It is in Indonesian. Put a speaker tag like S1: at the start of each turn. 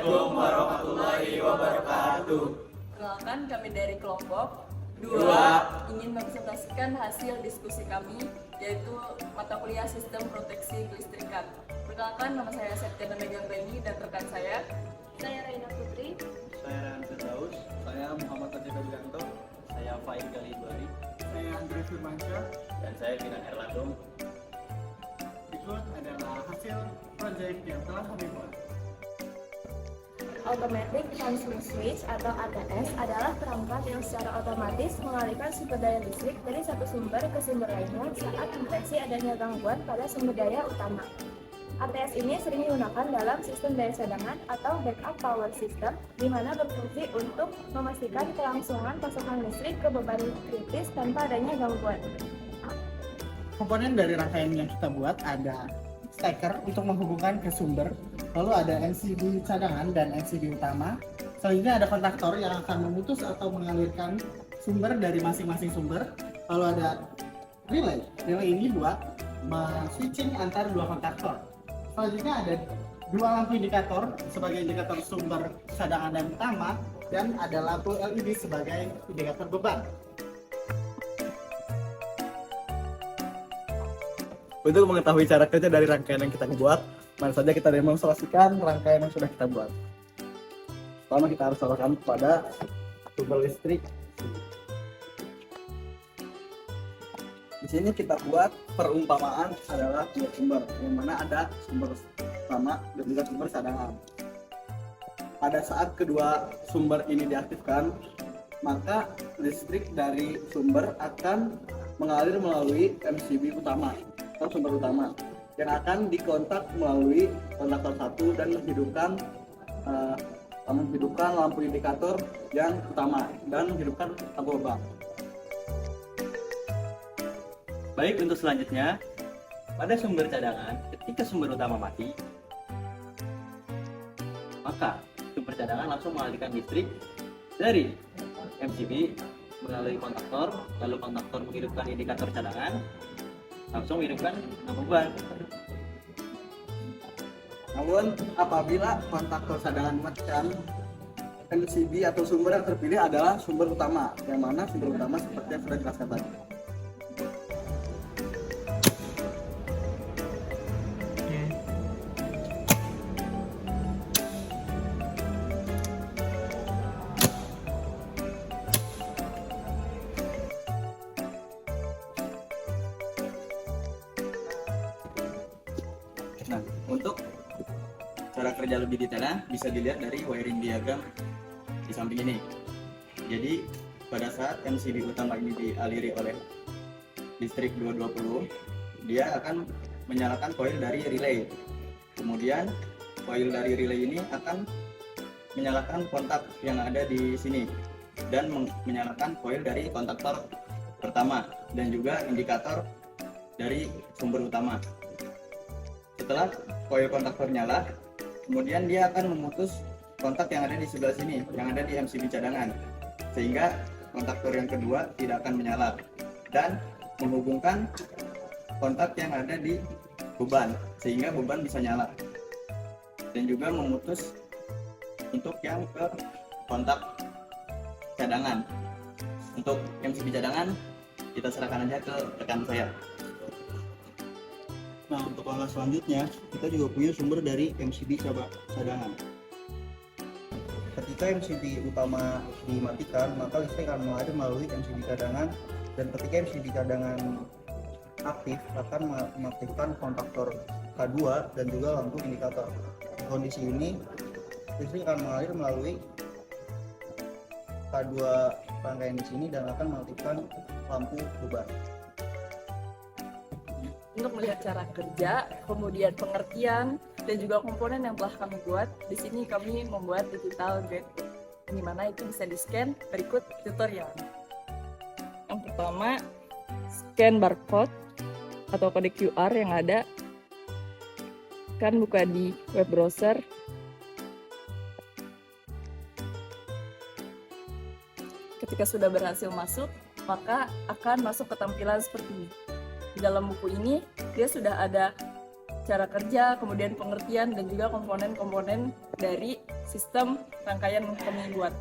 S1: Assalamualaikum warahmatullahi wabarakatuh.
S2: Perkenalkan, kami dari kelompok 2 ingin mempresentasikan hasil diskusi kami, yaitu mata kuliah Sistem Proteksi Kelistrikan. Perkenalkan, nama saya Septiana Megang Reni dan rekan saya
S3: Raina Putri.
S4: Saya Rehan Firdaus. Saya Muhammad Tajika Wiranto. Saya Faid Galibari.
S5: Saya Andre Firmansyah.
S4: Dan saya Kinan Erlandung.
S5: Berikut adalah hasil proyek yang telah kami buat.
S3: Automatic Transfer Switch atau ATS adalah perangkat yang secara otomatis mengalihkan sumber daya listrik dari satu sumber ke sumber lainnya saat mendeteksi adanya gangguan pada sumber daya utama. ATS ini sering digunakan dalam sistem daya cadangan atau backup power system, di mana berfungsi untuk memastikan kelangsungan pasokan listrik ke beban kritis tanpa adanya gangguan.
S5: Komponen dari rangkaian yang kita buat ada steker untuk menghubungkan ke sumber, lalu ada MCB cadangan dan MCB utama. Selanjutnya ada kontaktor yang akan memutus atau mengalirkan sumber dari masing-masing sumber. Lalu ada relay. Relay ini buat switching antar dua kontaktor. Selanjutnya ada dua lampu indikator sebagai indikator sumber cadangan dan utama, dan ada lampu LED sebagai indikator beban.
S4: Untuk mengetahui cara kerja dari rangkaian yang kita buat, mari saja kita demonstrasikan rangkaian yang sudah kita buat. Pertama kita harus arahkan kepada sumber listrik. Di sini kita buat perumpamaan adalah dua sumber, yang mana ada sumber utama dan juga sumber cadangan. Pada saat kedua sumber ini diaktifkan, maka listrik dari sumber akan mengalir melalui MCB utama atau sumber utama yang akan dikontak melalui kontaktor 1 dan menghidupkan lampu indikator yang utama dan menghidupkan lampu beban. Baik, untuk selanjutnya, pada sumber cadangan, ketika sumber utama mati, maka sumber cadangan langsung mengalirkan listrik dari MCB melalui kontaktor, lalu kontaktor menghidupkan indikator cadangan, langsung menghidupkan lampu beban. Namun apabila kontaktor cadangan mematikan, MCB atau sumber yang terpilih adalah sumber utama, yang mana sumber utama seperti yang sudah dijelaskan tadi. Nah, untuk cara kerja lebih detailnya bisa dilihat dari wiring diagram di samping ini. Jadi pada saat MCB utama ini dialiri oleh listrik 220, dia akan menyalakan coil dari relay. Kemudian coil dari relay ini akan menyalakan kontak yang ada di sini dan menyalakan coil dari kontaktor pertama dan juga indikator dari sumber utama. Setelah coil kontaktor nyala, kemudian dia akan memutus kontak yang ada di sebelah sini, yang ada di MCB cadangan, sehingga kontaktor yang kedua tidak akan menyala dan menghubungkan kontak yang ada di beban, sehingga beban bisa nyala, dan juga memutus untuk yang ke kontak cadangan. Untuk MCB cadangan kita serahkan aja ke rekan saya. Nah, untuk langkah selanjutnya, kita juga punya sumber dari MCB cadangan. Ketika MCB utama dimatikan, maka listrik akan mengalir melalui MCB cadangan, dan ketika MCB cadangan aktif akan mengaktifkan kontaktor K2 dan juga lampu indikator. Di kondisi ini, listrik akan mengalir melalui K2 rangkaian di sini dan akan mengaktifkan lampu beban.
S2: untuk melihat cara kerja, kemudian pengertian, dan juga komponen yang telah kami buat. Di sini kami membuat digital guidebook, di mana itu bisa di-scan. Berikut tutorial. Yang pertama, scan barcode atau kode QR yang ada. Kan buka di web browser. Ketika sudah berhasil masuk, maka akan masuk ke tampilan seperti ini. Di dalam buku ini, dia sudah ada cara kerja, kemudian pengertian, dan juga komponen-komponen dari sistem rangkaian yang kami buat.